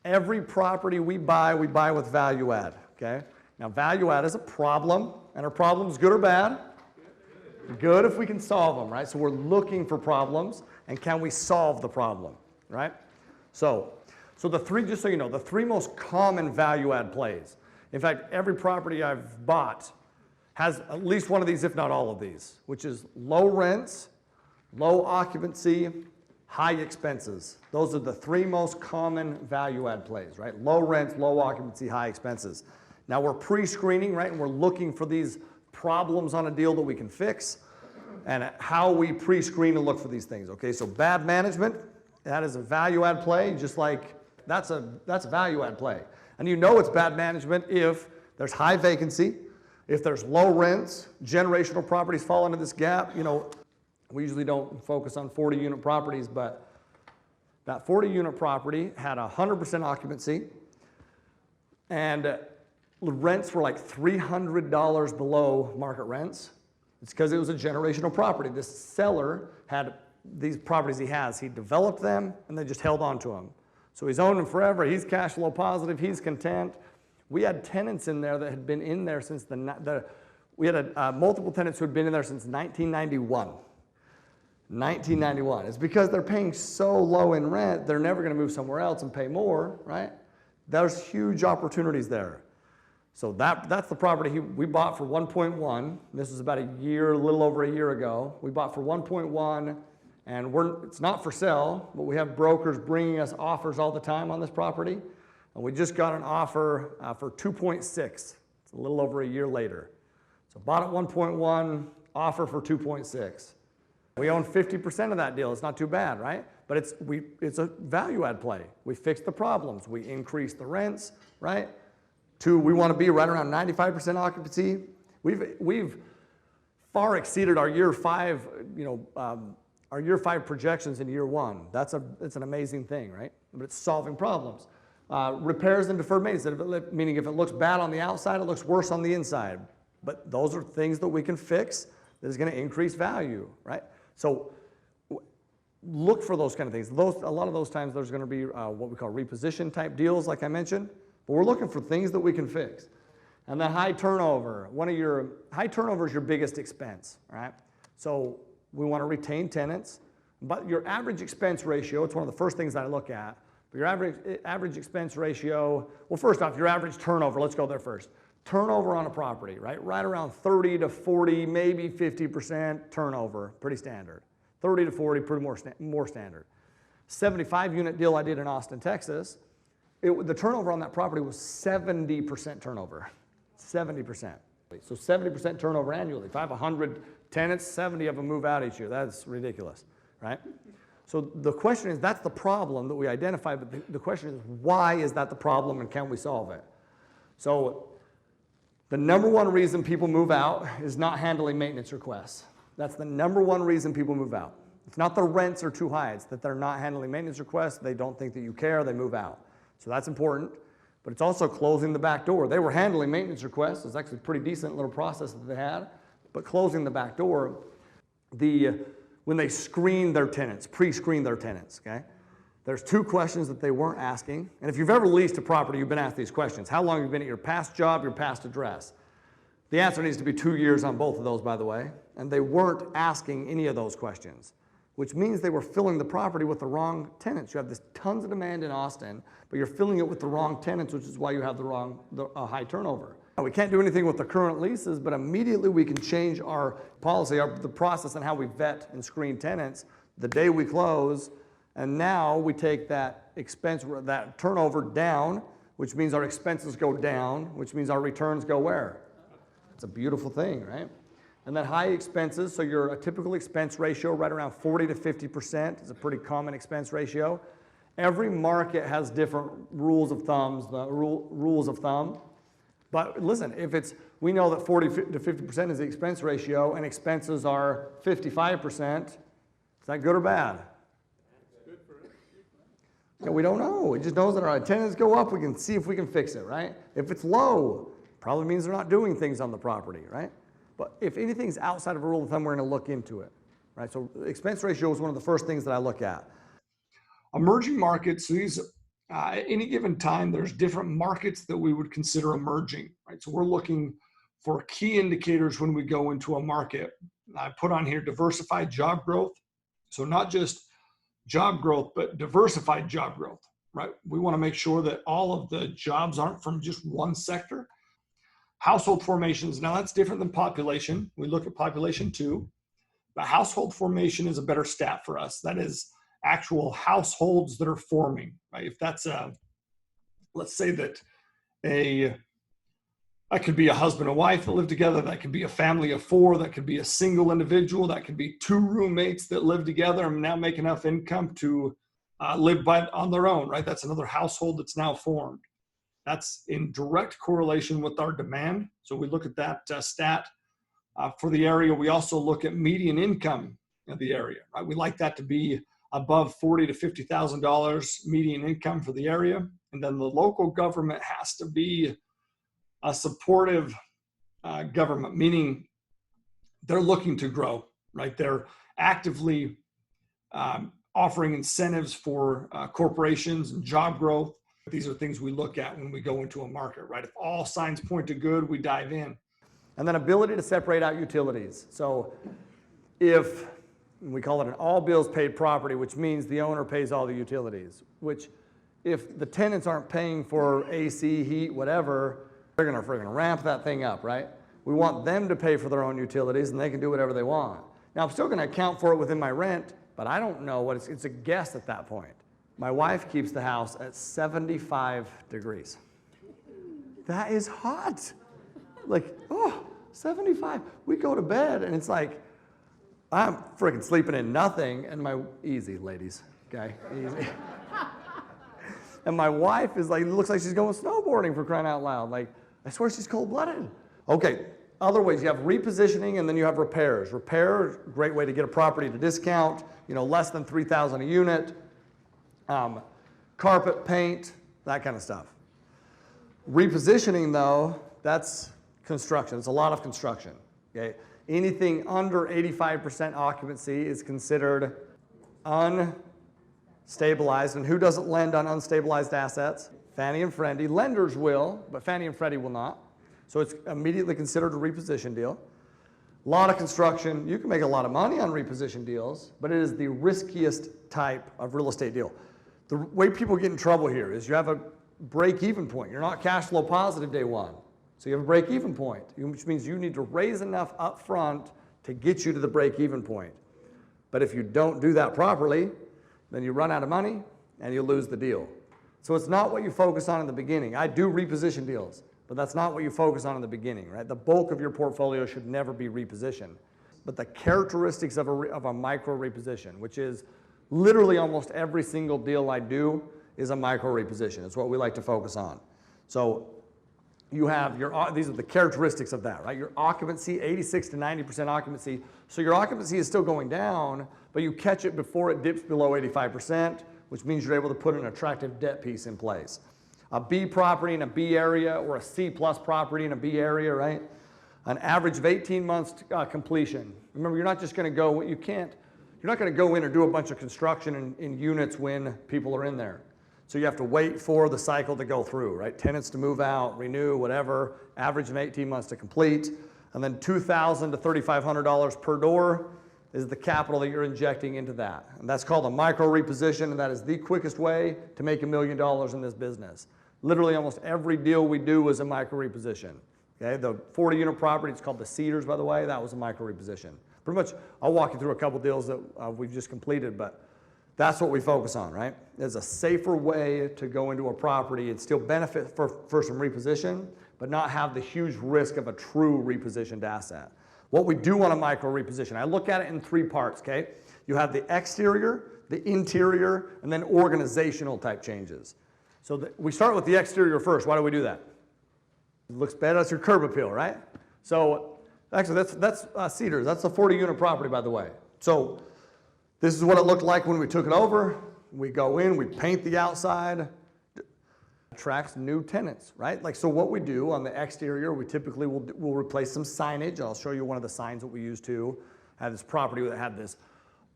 Every property we buy with value add, okay? Now value add is a problem, and are problems good or bad? Good if we can solve them, right? So we're looking for problems, and can we solve the problem, right? So the three, just so you know, the three most common value add plays. In fact, every property I've bought has at least one of these, if not all of these, which is low rents, low occupancy, high expenses. Those are the three most common value add plays, right? Low rents, low occupancy, high expenses. Now we're pre-screening, right? And we're looking for these problems on a deal that we can fix, and how we pre-screen and look for these things, okay? So bad management, that is a value add play, just like that's a value add play. And you know it's bad management if there's high vacancy, if there's low rents, generational properties fall into this gap. You know, we usually don't focus on 40 unit properties, but that 40 unit property had 100% occupancy, and the rents were like $300 below market rents. It's because it was a generational property. This seller had these properties he developed them and they just held on to them. So he's owned them forever, he's cash flow positive, he's content. We had tenants in there that had been in there since we had multiple tenants who had been in there since 1991. 1991. It's because they're paying so low in rent, they're never gonna move somewhere else and pay more, right? There's huge opportunities there. So that's the property we bought for 1.1. This was about a little over a year ago. We bought for 1.1, and it's not for sale, but we have brokers bringing us offers all the time on this property. And we just got an offer for 2.6. It's a little over a year later. So bought at 1.1, offer for 2.6. We own 50% of that deal. It's not too bad, right? But it's a value add play. We fix the problems. We increase the rents, right? We want to be right around 95% occupancy. We've far exceeded our year 5, our year 5 projections in year 1. It's an amazing thing, right? But it's solving problems. Repairs and deferred maintenance, meaning if it looks bad on the outside, it looks worse on the inside. But those are things that we can fix that is going to increase value, right? So look for those kind of things. A lot of those times there's going to be what we call reposition type deals, like I mentioned. But we're looking for things that we can fix. And then high turnover. High turnover is your biggest expense, right? So we want to retain tenants. But your average expense ratio, it's one of the first things that I look at. But your average expense ratio, well, first off, your average turnover, let's go there first. Turnover on a property, right? Right around 30 to 40, maybe 50% turnover, pretty standard. 30 to 40, pretty more standard. 75 unit deal I did in Austin, Texas, the turnover on that property was 70% turnover, 70%. So 70% turnover annually. If I have 100 tenants, 70 of them move out each year. That's ridiculous, right? So the question is, that's the problem that we identified, but the question is, why is that the problem and can we solve it? So the number one reason people move out is not handling maintenance requests. That's the number one reason people move out. It's not the rents are too high, it's that they're not handling maintenance requests, they don't think that you care, they move out. So that's important, but it's also closing the back door. They were handling maintenance requests. It's actually a pretty decent little process that they had, but closing the back door, when they screen their tenants, pre-screen their tenants, okay? There's 2 questions that they weren't asking. And if you've ever leased a property, you've been asked these questions. How long have you been at your past job, your past address? The answer needs to be 2 years on both of those, by the way. And they weren't asking any of those questions, which means they were filling the property with the wrong tenants. You have this tons of demand in Austin, but you're filling it with the wrong tenants, which is why you have the high turnover. Now, we can't do anything with the current leases, but immediately we can change our policy, the process on how we vet and screen tenants the day we close, and now we take that turnover down, which means our expenses go down, which means our returns go where? It's a beautiful thing, right? And then high expenses, so a typical expense ratio right around 40 to 50% is a pretty common expense ratio. Every market has different rules of thumb. But listen, we know that 40 to 50% is the expense ratio and expenses are 55%. Is that good or bad? Good for us. Yeah, we don't know. It just knows that our attendance go up, we can see if we can fix it, right? If it's low, probably means they're not doing things on the property, right? But if anything's outside of a rule of thumb, we're going to look into it, right? So expense ratio is one of the first things that I look at. Emerging markets, At any given time, there's different markets that we would consider emerging, right? So we're looking for key indicators when we go into a market. I put on here diversified job growth. So not just job growth, but diversified job growth, right? We want to make sure that all of the jobs aren't from just one sector. Household formations, now that's different than population. We look at population too, but household formation is a better stat for us. That is actual households that are forming, right? If that's let's say that that could be a husband and wife that live together, that could be a family of four, that could be a single individual, that could be two roommates that live together and now make enough income to live on their own, right? That's another household that's now formed. That's in direct correlation with our demand. So we look at that stat for the area. We also look at median income of the area, right? We like that to be above $40,000 to $50,000 median income for the area. And then the local government has to be a supportive government, meaning they're looking to grow, right? They're actively offering incentives for corporations and job growth. These are things we look at when we go into a market, right? If all signs point to good, we dive in. And then ability to separate out utilities. So if we call it an all bills paid property, which means the owner pays all the utilities, which if the tenants aren't paying for AC, heat, whatever, they're gonna friggin' ramp that thing up, right? We want them to pay for their own utilities and they can do whatever they want. Now I'm still gonna account for it within my rent, but I don't know what it's a guess at that point. My wife keeps the house at 75 degrees. That is hot. Like, oh, 75. We go to bed and it's like, I'm freaking sleeping in nothing and easy ladies, okay, easy. And my wife is like, looks like she's going snowboarding for crying out loud. Like, I swear she's cold-blooded. Okay, other ways, you have repositioning and then you have repairs. Repair, great way to get a property to discount, less than $3,000 a unit. Carpet, paint, that kind of stuff. Repositioning though, that's construction. It's a lot of construction, okay? Anything under 85% occupancy is considered unstabilized. And who doesn't lend on unstabilized assets? Fannie and Freddie. Lenders will, but Fannie and Freddie will not. So it's immediately considered a reposition deal. A lot of construction. You can make a lot of money on reposition deals, but it is the riskiest type of real estate deal. The way people get in trouble here is you have a break-even point. You're not cash flow positive day one. So you have a break-even point, which means you need to raise enough up front to get you to the break-even point. But if you don't do that properly, then you run out of money and you lose the deal. So it's not what you focus on in the beginning. I do reposition deals, but that's not what you focus on in the beginning, right? The bulk of your portfolio should never be repositioned. But the characteristics of a micro reposition, which is literally almost every single deal I do is a micro reposition. It's what we like to focus on. So you have these are the characteristics of that, right? Your occupancy, 86 to 90% occupancy. So your occupancy is still going down, but you catch it before it dips below 85%, which means you're able to put an attractive debt piece in place. A B property in a B area or a C plus property in a B area, right? An average of 18 months completion. Remember, you're not just gonna go, you're not gonna go in and do a bunch of construction in units when people are in there. So you have to wait for the cycle to go through, right? Tenants to move out, renew, whatever, average of 18 months to complete. And then $2,000 to $3,500 per door is the capital that you're injecting into that. And that's called a micro reposition, and that is the quickest way to make $1 million in this business. Literally almost every deal we do is a micro reposition. Okay, the 40-unit property, it's called the Cedars, by the way, that was a micro reposition. Pretty much, I'll walk you through a couple deals that we've just completed, but that's what we focus on, right? There's a safer way to go into a property and still benefit for some reposition, but not have the huge risk of a true repositioned asset. What we do on a micro reposition, I look at it in three parts, okay? You have the exterior, the interior, and then organizational type changes. So we start with the exterior first. Why do we do that? It looks better, that's your curb appeal, right? So actually that's Cedars, that's a 40-unit property, by the way. So this is what it looked like when we took it over. We go in, we paint the outside, attracts new tenants, right? Like, so what we do on the exterior, we typically will replace some signage. I'll show you one of the signs that we used to have this property that had this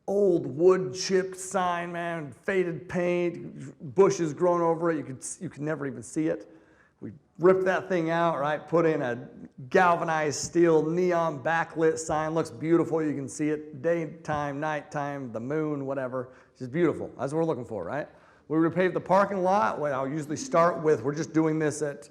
old wood chipped sign, man, faded paint, bushes growing over it. You could never even see it. We ripped that thing out, right? Put in a galvanized steel neon backlit sign. Looks beautiful. You can see it daytime, nighttime, the moon, whatever. It's just beautiful. That's what we're looking for, right? We repaved the parking lot. What I'll usually start with, we're just doing this at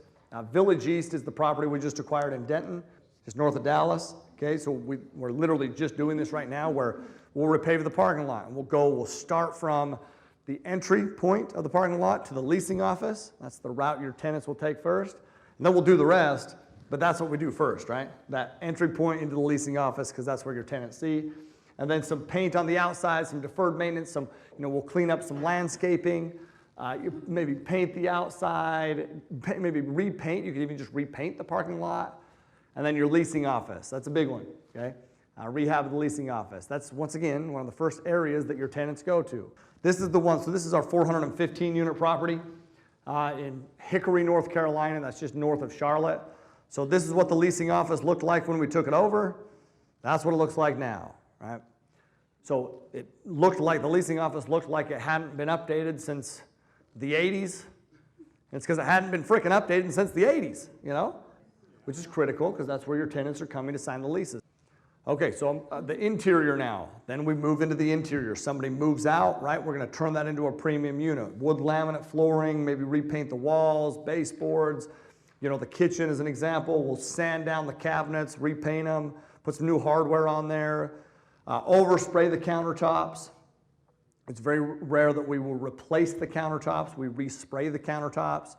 Village East is the property we just acquired in Denton, just north of Dallas. Okay, so we're literally just doing this right now where we'll repave the parking lot. And we'll start from the entry point of the parking lot to the leasing office. That's the route your tenants will take first. And then we'll do the rest, but that's what we do first, right? That entry point into the leasing office, because that's where your tenants see. And then some paint on the outside, some deferred maintenance, we'll clean up some landscaping, maybe paint the outside, maybe repaint. You could even just repaint the parking lot. And then your leasing office, that's a big one, okay? Rehab of the leasing office. That's, once again, one of the first areas that your tenants go to. This is the one, so this is our 415 unit property in Hickory, North Carolina. That's just north of Charlotte. So this is what the leasing office looked like when we took it over. That's what it looks like now, right? So it looked like, the leasing office looked like it hadn't been updated since the 80s. It's because it hadn't been freaking updated since the 80s, which is critical because that's where your tenants are coming to sign the leases. Okay, so the interior now. Then we move into the interior. Somebody moves out, right? We're going to turn that into a premium unit. Wood laminate flooring, maybe repaint the walls, baseboards. The kitchen is an example. We'll sand down the cabinets, repaint them, put some new hardware on there, overspray the countertops. It's very rare that we will replace the countertops. We respray the countertops.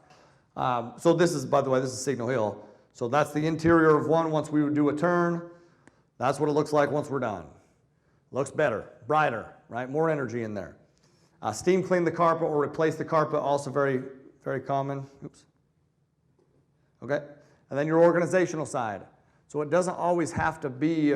So this is, by the way, this is Signal Hill. So that's the interior of one once we would do a turn. That's what it looks like once we're done. Looks better, brighter, right? More energy in there. Steam clean the carpet or replace the carpet, also very, very common. Oops. Okay, and then your organizational side. So it doesn't always have to be,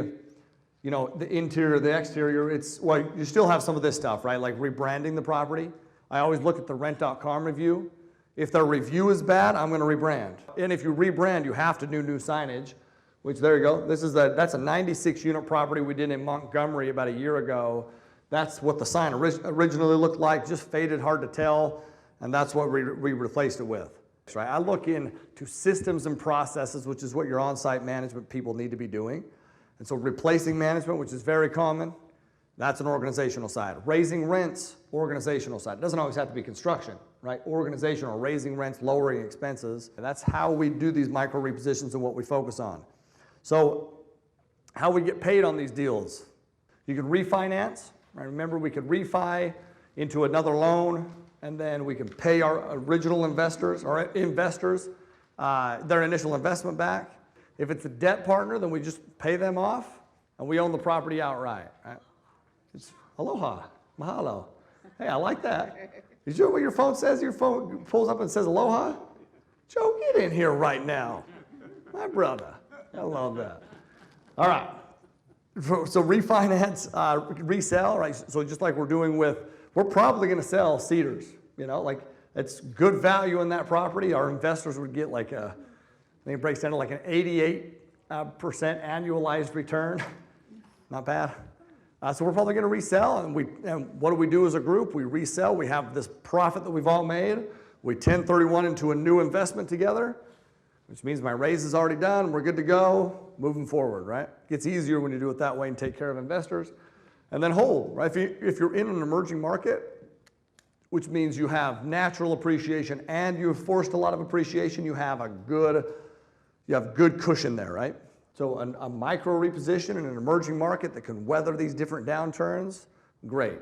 the interior, the exterior. You still have some of this stuff, right? Like rebranding the property. I always look at the rent.com review. If their review is bad, I'm going to rebrand. And if you rebrand, you have to do new signage. Which, there you go. That's a 96 unit property we did in Montgomery about a year ago. That's what the sign originally looked like, just faded, hard to tell, and that's what we replaced it with. Right? I look into systems and processes, which is what your on-site management people need to be doing. And so replacing management, which is very common, that's an organizational side. Raising rents, organizational side. It doesn't always have to be construction, right? Organizational, raising rents, lowering expenses. And that's how we do these micro repositions and what we focus on. So how we get paid on these deals. You can refinance, right? Remember, we could refi into another loan, and then we can pay our original investors, their initial investment back. If it's a debt partner, then we just pay them off, and we own the property outright, right? It's aloha, mahalo. Hey, I like that. Is you know what your phone says? Your phone pulls up and says aloha? Joe, get in here right now. My brother. I love that. All right. So refinance, resell, right? So just like we're doing we're probably going to sell Cedars. It's good value in that property. Our investors would get I think it breaks down to like an 88% annualized return. Not bad. So we're probably going to resell, and what do we do as a group? We resell. We have this profit that we've all made. We 1031 into a new investment together, which means my raise is already done. We're good to go, moving forward, right? It gets easier when you do it that way and take care of investors. And then hold, right? If you're in an emerging market, which means you have natural appreciation and you've forced a lot of appreciation, you have good cushion there, right? So a micro reposition in an emerging market that can weather these different downturns, great.